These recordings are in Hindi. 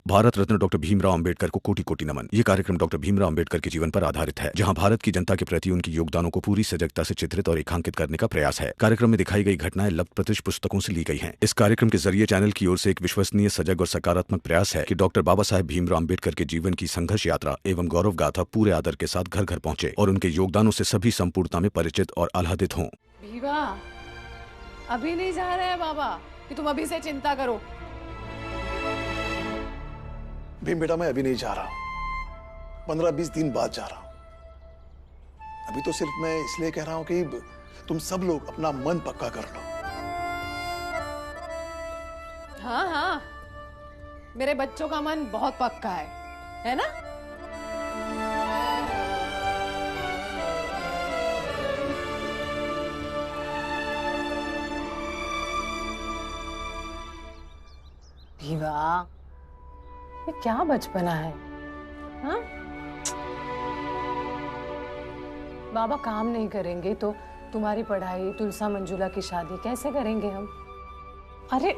भारत रत्न डॉक्टर भीमराव अंबेडकर को कोटि कोटि नमन। ये कार्यक्रम डॉक्टर भीमराव अंबेडकर के जीवन पर आधारित है, जहां भारत की जनता के प्रति उनके योगदानों को पूरी सजगता से चित्रित और रेखांकित करने का प्रयास है। कार्यक्रम में दिखाई गई घटनाएं लब्ध प्रतिष्ठ पुस्तकों से ली गई हैं। इस कार्यक्रम के जरिए चैनल की ओर से एक विश्वसनीय, सजग और सकारात्मक प्रयास है कि डॉक्टर बाबा साहेब भीमराव अंबेडकर के जीवन की संघर्ष यात्रा एवं गौरव गाथा पूरे आदर के साथ घर घर पहुंचे और उनके योगदानों से सभी संपूर्णता में परिचित और आह्लादित हों। भीमा, अभी नहीं जा रहे हैं बाबा कि तुम अभी से चिंता करो। भीम बेटा, मैं अभी नहीं जा रहा, 15-20 दिन बाद जा रहा हूं। अभी तो सिर्फ मैं इसलिए कह रहा हूं कि तुम सब लोग अपना मन पक्का कर लो। हाँ हाँ, मेरे बच्चों का मन बहुत पक्का है ना? भीमा, ये क्या बचपना है? हाँ? बाबा काम नहीं करेंगे तो तुम्हारी पढ़ाई, तुलसा मंजुला की शादी कैसे करेंगे हम? अरे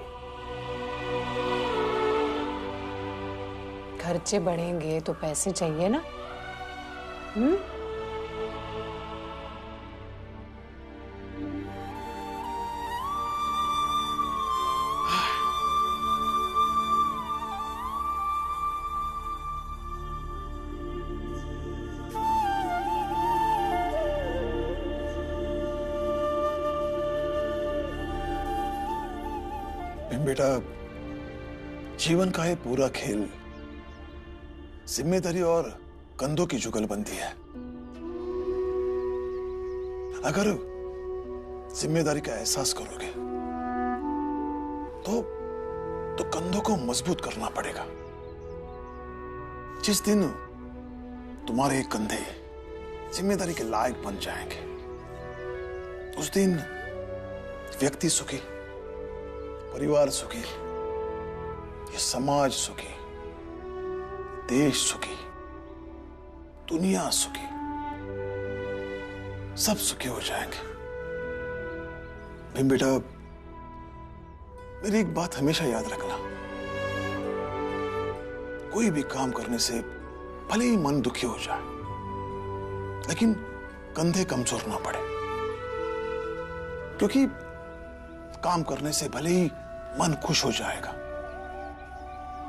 खर्चे बढ़ेंगे तो पैसे चाहिए ना? बेटा, जीवन का ये पूरा खेल जिम्मेदारी और कंधों की जुगलबंदी है। अगर जिम्मेदारी का एहसास करोगे तो कंधों को मजबूत करना पड़ेगा। जिस दिन तुम्हारे कंधे जिम्मेदारी के लायक बन जाएंगे, उस दिन व्यक्ति सुखी, परिवार सुखी, ये समाज सुखी, देश सुखी, दुनिया सुखी, सब सुखी हो जाएंगे। भीम बेटा, मेरी एक बात हमेशा याद रखना, कोई भी काम करने से भले ही मन दुखी हो जाए, लेकिन कंधे कमजोर ना पड़े। क्योंकि काम करने से भले ही मन खुश हो जाएगा,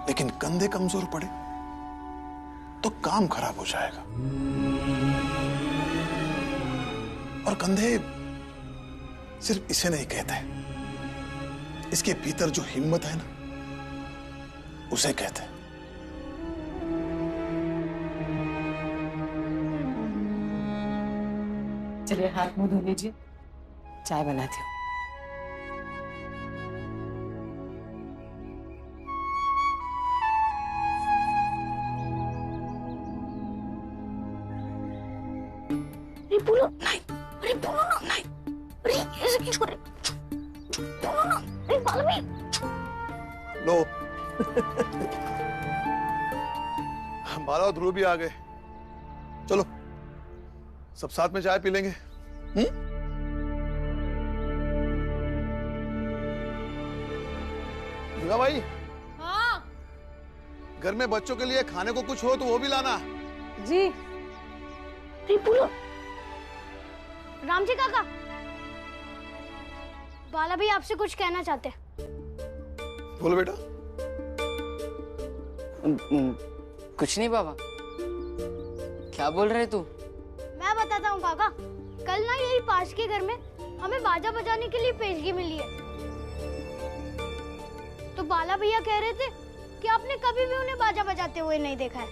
लेकिन कंधे कमजोर पड़े तो काम खराब हो जाएगा। और कंधे सिर्फ इसे नहीं कहते, इसके भीतर जो हिम्मत है ना, उसे कहते हैं। चलिए हाथ मुंह धो लीजिए, चाय बनाती हूँ। बोलो नहीं, अरे बोलो ना, नहीं, अरे ऐसे क्यों कर रहे? बोलो ना, अरे बाल में लो। बाला और ध्रुव भी आ गए, चलो सब साथ में चाय पी लेंगे। दुर्गा भाई। हाँ। घर में बच्चों के लिए खाने को कुछ हो तो वो भी लाना। जी। अरे बोलो राम जी काका, बाला भी आपसे कुछ कहना चाहते हैं। बोलो बेटा। कुछ नहीं बाबा, क्या बोल रहे तू? मैं बताता हूँ काका, कल ना यही पास के घर में हमें बाजा बजाने के लिए पेशगी मिली है। तो बाला भैया कह रहे थे कि आपने कभी भी उन्हें बाजा बजाते हुए नहीं देखा है।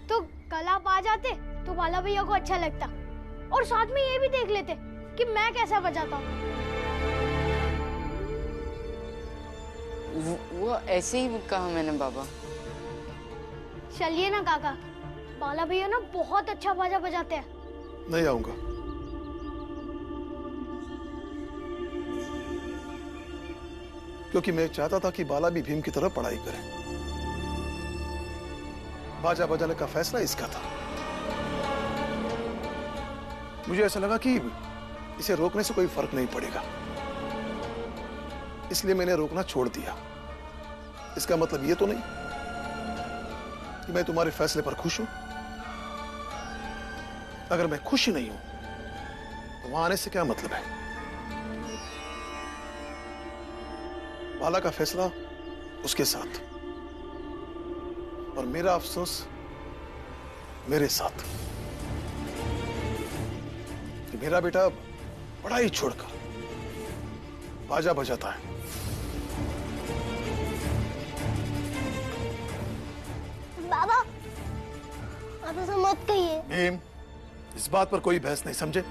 तो कल आप आ जाते तो बाला भैया को अच्छा लगता, और साथ में ये भी देख लेते कि मैं कैसा बजाता हूँ। वो ऐसे ही कहा मैंने बाबा। चलिए ना काका, बाला भैया ना बहुत अच्छा बाजा बजाते हैं। नहीं आऊंगा। क्योंकि मैं चाहता था कि बाला भी भीम की तरह पढ़ाई करे। बाजा बजाने का फैसला इसका था। मुझे ऐसा लगा कि इसे रोकने से कोई फर्क नहीं पड़ेगा, इसलिए मैंने रोकना छोड़ दिया। इसका मतलब ये तो नहीं कि मैं तुम्हारे फैसले पर खुश हूं। अगर मैं खुश ही नहीं हूं तो वहां आने से क्या मतलब है? बाला का फैसला उसके साथ और मेरा अफसोस मेरे साथ कि मेरा बेटा पढ़ाई छोड़कर बाजा बजाता है। बाबा, आप ऐसा मत कहिए। भीम, इस बात पर कोई बहस नहीं, समझे?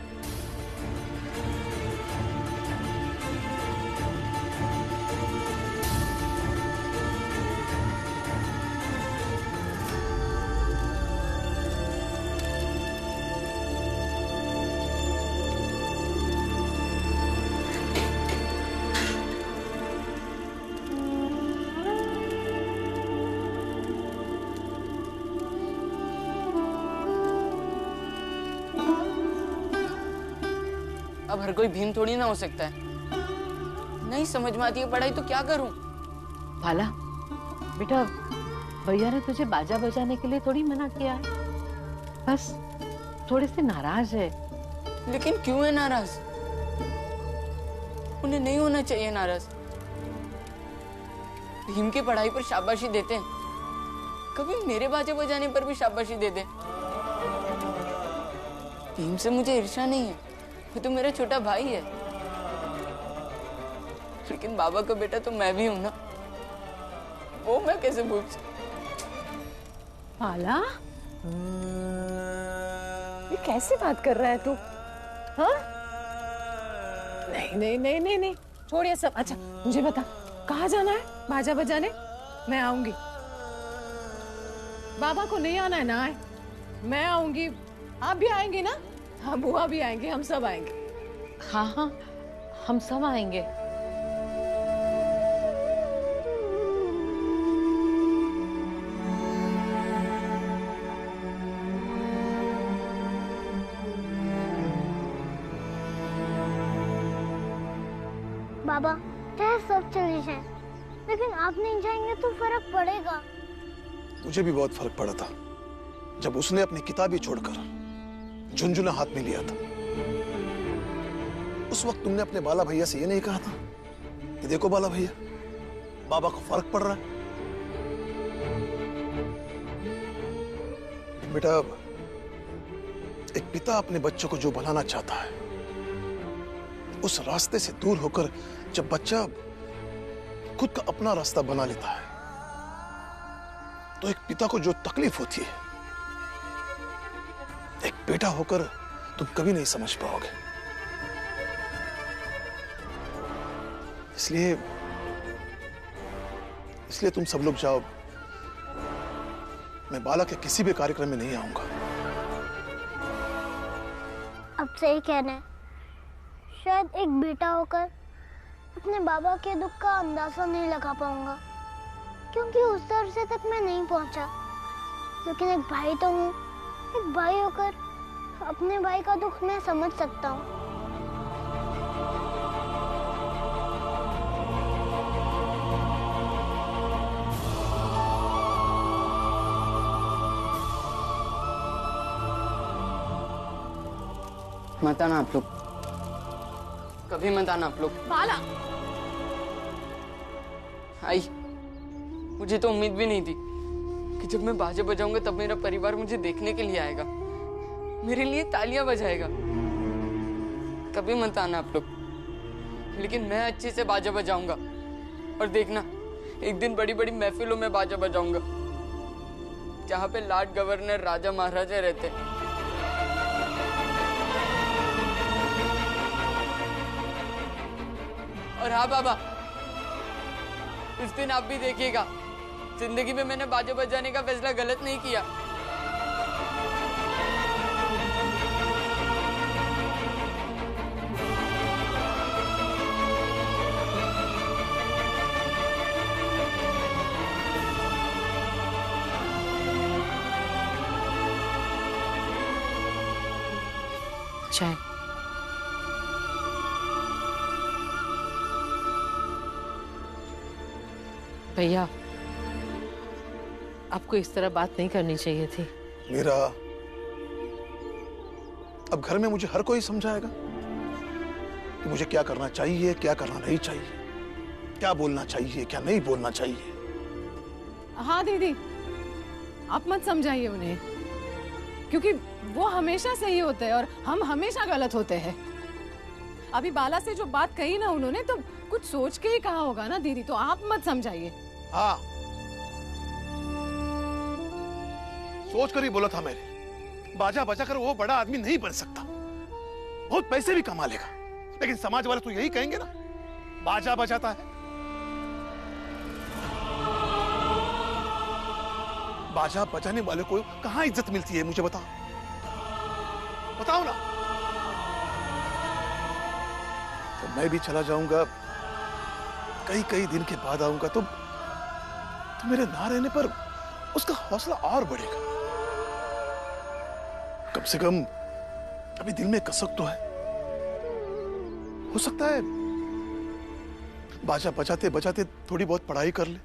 अब हर कोई भीम थोड़ी ना हो सकता है। नहीं समझ में आती है पढ़ाई तो क्या करूं? बाला, बेटा भैया ने तुझे बाजा बजाने के लिए थोड़ी मना किया है, बस थोड़े से नाराज है। लेकिन क्यों है नाराज? उन्हें नहीं होना चाहिए नाराज। भीम की पढ़ाई पर शाबाशी देते हैं, कभी मेरे बाजे बजाने पर भी शाबाशी दे दे। भीम से मुझे ईर्ष्या नहीं है, वो तो मेरा छोटा भाई है। लेकिन बाबा का बेटा तो मैं भी हूं ना, वो मैं कैसे भूल सकती? बाला, ये कैसी बात कर रहा है तू? हाँ? नहीं नहीं नहीं नहीं नहीं, छोड़ ये सब। अच्छा मुझे बता, कहाँ जाना है बाजा बजाने? मैं आऊंगी। बाबा को नहीं आना है ना आए, मैं आऊंगी। आप भी आएंगे ना? हाँ, बुआ भी आएंगे, हम सब आएंगे। हाँ हाँ, हम सब आएंगे। बाबा, चाहे सब चले जाएं, लेकिन आप नहीं जाएंगे तो फर्क पड़ेगा। मुझे भी बहुत फर्क पड़ा था जब उसने अपनी किताबी छोड़कर झुनझुना हाथ में लिया था। उस वक्त तुमने अपने बाला भैया से ये नहीं कहा था कि देखो बाला भैया, बाबा को फर्क पड़ रहा है? बेटा, एक पिता अपने बच्चों को जो बनाना चाहता है, उस रास्ते से दूर होकर जब बच्चा खुद का अपना रास्ता बना लेता है, तो एक पिता को जो तकलीफ होती है, एक बेटा होकर तुम कभी नहीं समझ पाओगे। इसलिए तुम सब लोग जाओ, मैं बाला के किसी भी कार्यक्रम में नहीं आऊंगा। अब सही कहना है, शायद एक बेटा होकर अपने बाबा के दुख का अंदाजा नहीं लगा पाऊंगा, क्योंकि उस दर्जे तक मैं नहीं पहुंचा। लेकिन एक भाई तो हूँ, एक भाई होकर अपने भाई का दुख मैं समझ सकता हूँ। मत आना आप लोग, कभी मत आना आप लोग। बाला, आई, मुझे तो उम्मीद भी नहीं थी कि जब मैं बाजे बजाऊंगा तब मेरा परिवार मुझे देखने के लिए आएगा, मेरे लिए तालियां बजाएगा। कभी मत आना आप लोग, लेकिन मैं अच्छे से बाजा बजाऊंगा और देखना, एक दिन बड़ी बड़ी महफिलों में बाजा बजाऊंगा, जहां पे लॉर्ड गवर्नर, राजा महाराजा रहते हैं। और हाँ बाबा, इस दिन आप भी देखिएगा, जिंदगी में मैंने बाजे बजाने का फैसला गलत नहीं किया। चाय। भैया, आपको इस तरह बात नहीं करनी चाहिए थी। मीरा, अब घर में मुझे हर कोई समझाएगा कि मुझे क्या करना चाहिए, क्या करना नहीं चाहिए, क्या बोलना चाहिए, क्या नहीं बोलना चाहिए। हाँ दीदी, आप मत समझाइए उन्हें, क्योंकि वो हमेशा सही होते हैं और हम हमेशा गलत होते हैं। अभी बाला से जो बात कही ना उन्होंने, तो कुछ सोच के ही कहा होगा ना दीदी, तो आप मत समझाइए। हाँ, सोच कर ही बोला था मैंने। बाजा बजा कर वो बड़ा आदमी नहीं बन सकता, बहुत पैसे भी कमा लेगा, लेकिन समाज वाले तो यही कहेंगे ना, बाजा बजाता है। बाजा बजाने वाले को कहां इज्जत मिलती है, मुझे बताओ, बताओ ना। तो मैं भी चला जाऊंगा, कई कई दिन के बाद आऊंगा, तो मेरे ना रहने पर उसका हौसला और बढ़ेगा। कम से कम अभी दिल में कसक तो है, हो सकता है बाजा बजाते बजाते थोड़ी बहुत पढ़ाई कर ले।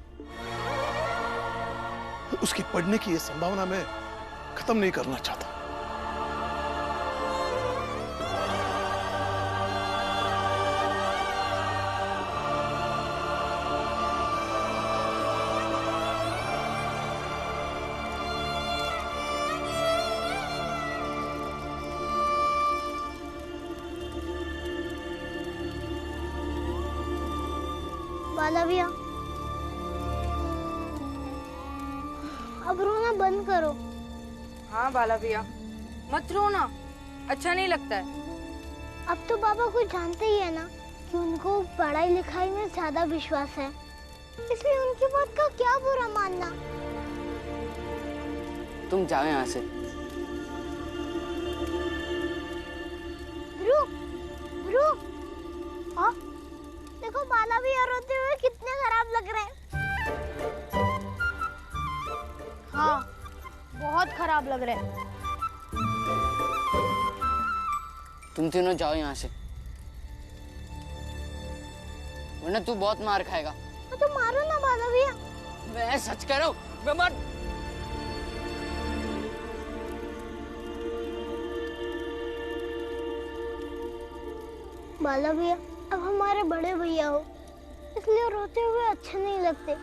उसकी पढ़ने की ये संभावना मैं खत्म नहीं करना चाहता। बाला भैया, अब रोना बंद करो। हाँ बाला भैया, मत रो ना, अच्छा नहीं लगता है। अब तो पापा को जानते ही है ना कि उनको पढ़ाई लिखाई में ज्यादा विश्वास है, इसलिए उनकी बात का क्या बुरा मानना। तुम जाओ यहाँ से। हाँ, देखो बाला भैया रोते हुए कितने खराब लग रहे हैं। हाँ, बहुत खराब लग रहे हैं। तुम तीनों जाओ यहाँ से, वरना तू बहुत मार खाएगा। तो मारो ना बाला भैया। मैं सच कह रहा हूँ, मैं मत। बाला भैया, अब हमारे बड़े भैया हो, इसलिए रोते हुए अच्छे नहीं लगते।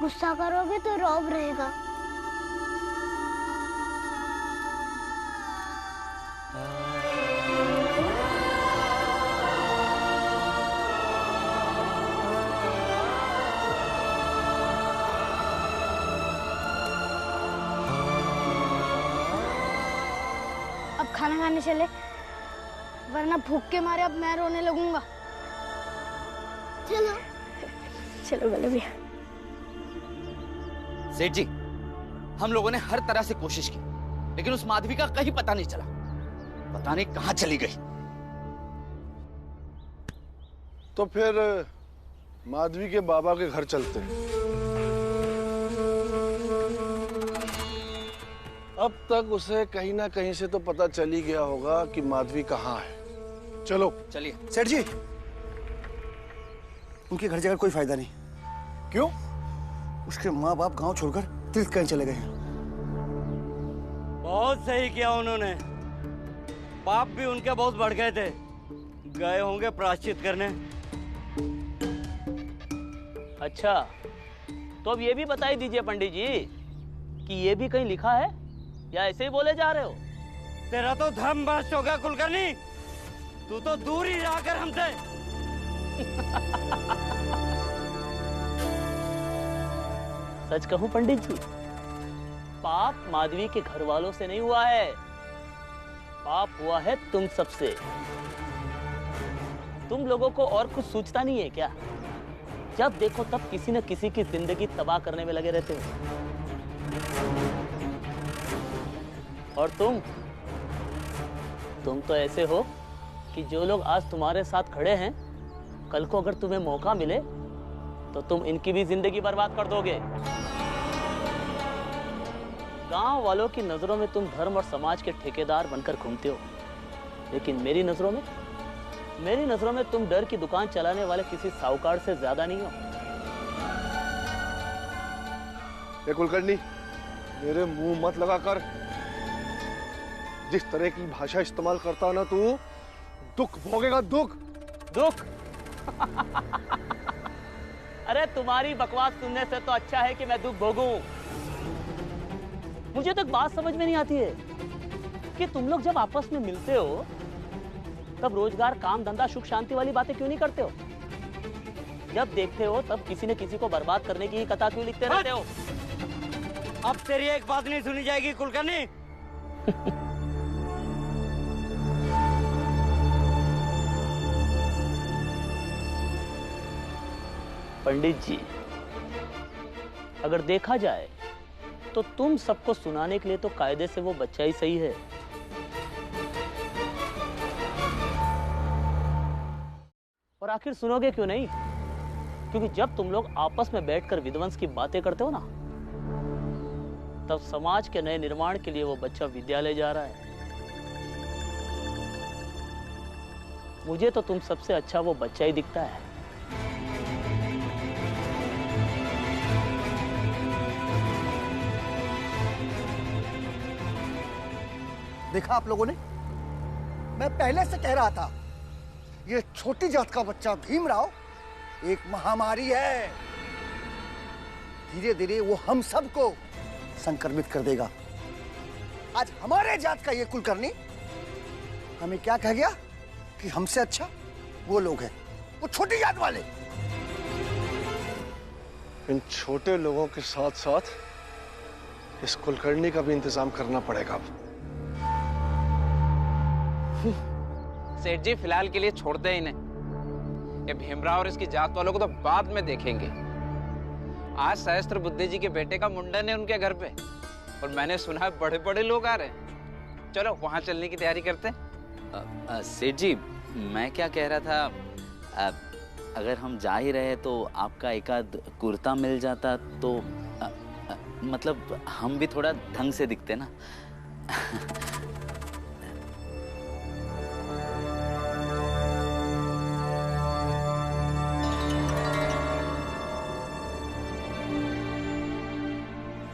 गुस्सा करोगे तो रौब रहेगा। अब खाना खाने चले, वरना भूख के मारे अब मैं रोने लगूंगा। चलो चलो बाला भैया। सेठ जी, हम लोगों ने हर तरह से कोशिश की, लेकिन उस माधवी का कहीं पता नहीं चला। पता नहीं कहां चली गई। तो फिर माधवी के बाबा के घर चलते हैं। अब तक उसे कहीं ना कहीं से तो पता चल ही गया होगा कि माधवी कहाँ है। चलो चलिए। सेठ जी, उनके घर जाकर कोई फायदा नहीं। क्यों? उसके माँ बाप गांव छोड़कर तीर्थ करने चले गए हैं। बहुत सही किया उन्होंने। पाप भी उनके बहुत बढ़ गए थे, गए होंगे प्रायश्चित करने। अच्छा, तो अब ये भी बताई दीजिए पंडित जी कि ये भी कहीं लिखा है या ऐसे ही बोले जा रहे हो? तेरा तो धर्म भ्रष्ट होगा कुलकर्णी, तू तो दूर ही रहा कर हमसे। सच कहूं पंडित जी, पाप माधवी के घर वालों से नहीं हुआ है, पाप हुआ है तुम सबसे। तुम लोगों को और कुछ सूझता नहीं है क्या? जब देखो तब किसी न किसी की जिंदगी तबाह करने में लगे रहते हो। और तुम तो ऐसे हो कि जो लोग आज तुम्हारे साथ खड़े हैं, कल को अगर तुम्हें मौका मिले तो तुम इनकी भी जिंदगी बर्बाद कर दोगे। गांव वालों की नजरों में तुम धर्म और समाज के ठेकेदार बनकर घूमते हो, लेकिन मेरी नजरों में तुम डर की दुकान चलाने वाले किसी साहूकार से ज्यादा नहीं हो। ये कुलकर्णी, मेरे मुंह मत लगा कर। जिस तरह की भाषा इस्तेमाल करता ना तू, दुख भोगेगा, दुख। दुख? अरे तुम्हारी बकवास सुनने से तो अच्छा है कि मैं दुख भोगूं। मुझे तो एक बात समझ में नहीं आती है कि तुम लोग जब आपस में मिलते हो तब रोजगार, काम धंधा, सुख शांति वाली बातें क्यों नहीं करते हो? जब देखते हो तब किसी न किसी को बर्बाद करने की कथा क्यों लिखते रहते हो? अब तेरी एक बात नहीं सुनी जाएगी कुलकर्णी। पंडित जी, अगर देखा जाए तो तुम सबको सुनाने के लिए तो कायदे से वो बच्चा ही सही है। और आखिर सुनोगे क्यों नहीं? क्योंकि जब तुम लोग आपस में बैठकर विध्वंस की बातें करते हो ना, तब समाज के नए निर्माण के लिए वो बच्चा विद्यालय जा रहा है। मुझे तो तुम सबसे अच्छा वो बच्चा ही दिखता है। देखा आप लोगों ने, मैं पहले से कह रहा था ये छोटी जात का बच्चा भीमराव एक महामारी है। धीरे धीरे वो हम सबको संक्रमित कर देगा। आज हमारे जात का ये कुलकर्णी हमें क्या कह गया कि हमसे अच्छा वो लोग हैं, वो छोटी जात वाले। इन छोटे लोगों के साथ साथ इस कुलकर्णी का भी इंतजाम करना पड़ेगा अब। सेठ जी फिलहाल के लिए छोड़ दे इन्हें। ये भीमराव और इसकी जात वालों को तो बाद में देखेंगे। आज सहस्त्र बुद्धे जी के बेटे का मुंडन है उनके घर पे, और मैंने सुना है बड़े बड़े लोग आ रहे हैं। चलो वहां चलने की तैयारी करते हैं। सेठ जी, मैं क्या कह रहा था, अगर हम जा ही रहे तो आपका एकाध कुर्ता मिल जाता तो मतलब हम भी थोड़ा ढंग से दिखते ना।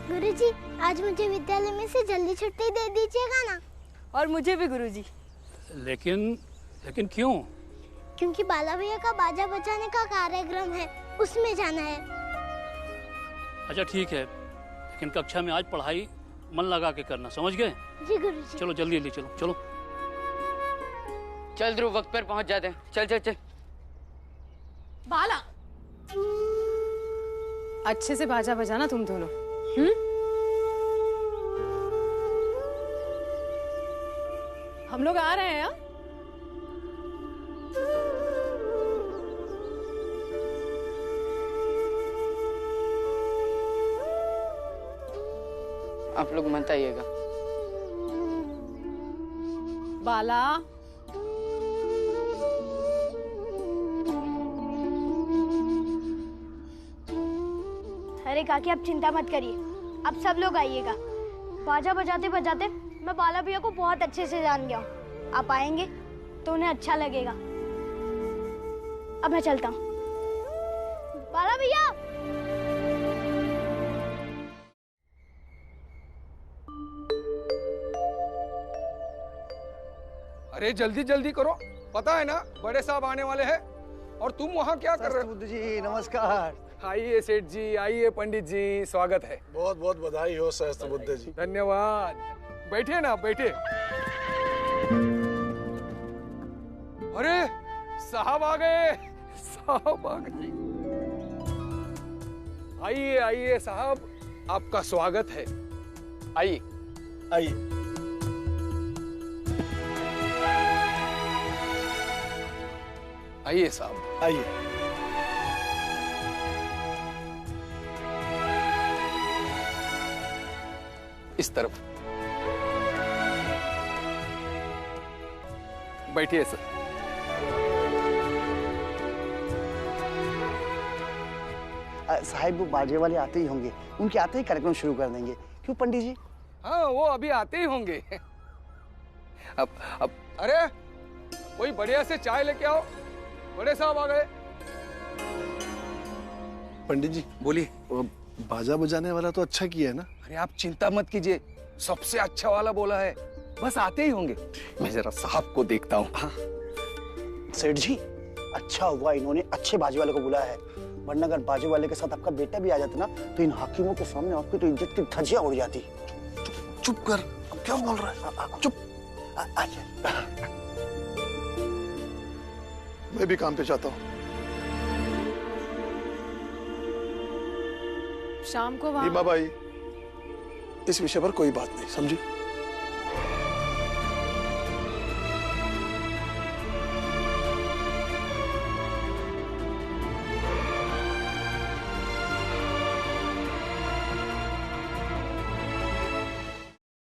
गुरुजी, आज मुझे विद्यालय में से जल्दी छुट्टी दे दीजिएगा ना। और मुझे भी गुरुजी। लेकिन क्यों? क्योंकि बाला भैया का बाजा बजाने का कार्यक्रम है, उसमें जाना है। अच्छा ठीक है, लेकिन कक्षा में आज पढ़ाई मन लगा के करना, समझ गए? जी गुरुजी। चलो जल्दी जल्दी चलो चलो। चल ध्रुव, वक्त पर पहुंच जाते हैं। चल चल चल। बाला, अच्छे से बाजा बजाना तुम दोनों। हम लोग आ रहे हैं। हा? आप लोग मत आइएगा। बाला, अरे काकी, आप चिंता मत करिए, अब सब लोग आइएगा। बाजा बजाते बजाते मैं बाला भैया को बहुत अच्छे से जान गया हूँ। आप आएंगे तो उन्हें अच्छा लगेगा। अब मैं चलता हूँ। बाला भैया, अरे जल्दी जल्दी करो, पता है ना बड़े साहब आने वाले हैं। और तुम वहाँ क्या कर रहे हो? बुद्ध जी नमस्कार। आइए सेठ जी, आइए पंडित जी, स्वागत है। बहुत बहुत बधाई हो सहस्त्र बुद्धे जी। धन्यवाद। बैठिए ना, बैठिए। अरे साहब आ गए, साहब आ गए। आइए आइए साहब, आपका स्वागत है। आइए आइए। आइए साहब, आइए। इस तरफ बैठिए सर। साहिब, वो बाजे वाले आते ही होंगे, उनके आते ही कार्यक्रम शुरू कर देंगे। क्यों पंडित जी? हाँ, वो अभी आते ही होंगे। अब अरे कोई बढ़िया से चाय लेके आओ, बड़े साहब आ गए। पंडित जी बोलिए। बाजा बजाने वाला तो अच्छा किया है ना। अरे आप चिंता मत कीजिए, सबसे अच्छा वाला बोला है, बस आते ही होंगे। मैं जरा साहब को देखता हूँ। हाँ। सेठ जी, अच्छा हुआ इन्होंने अच्छे बाजे वाले को बुलाया है, वरना अगर बाजे वाले के साथ आपका बेटा भी आ जाता ना तो इन हाकिमों के सामने आपकी तो इज्जत की धज्जियां उड़ जाती। चुप कर, अब क्या बोल रहा है? चुप। मैं भी काम पे जाता हूँ। शाम को वहाँ भीमा भाई, इस विषय पर कोई बात नहीं, समझी?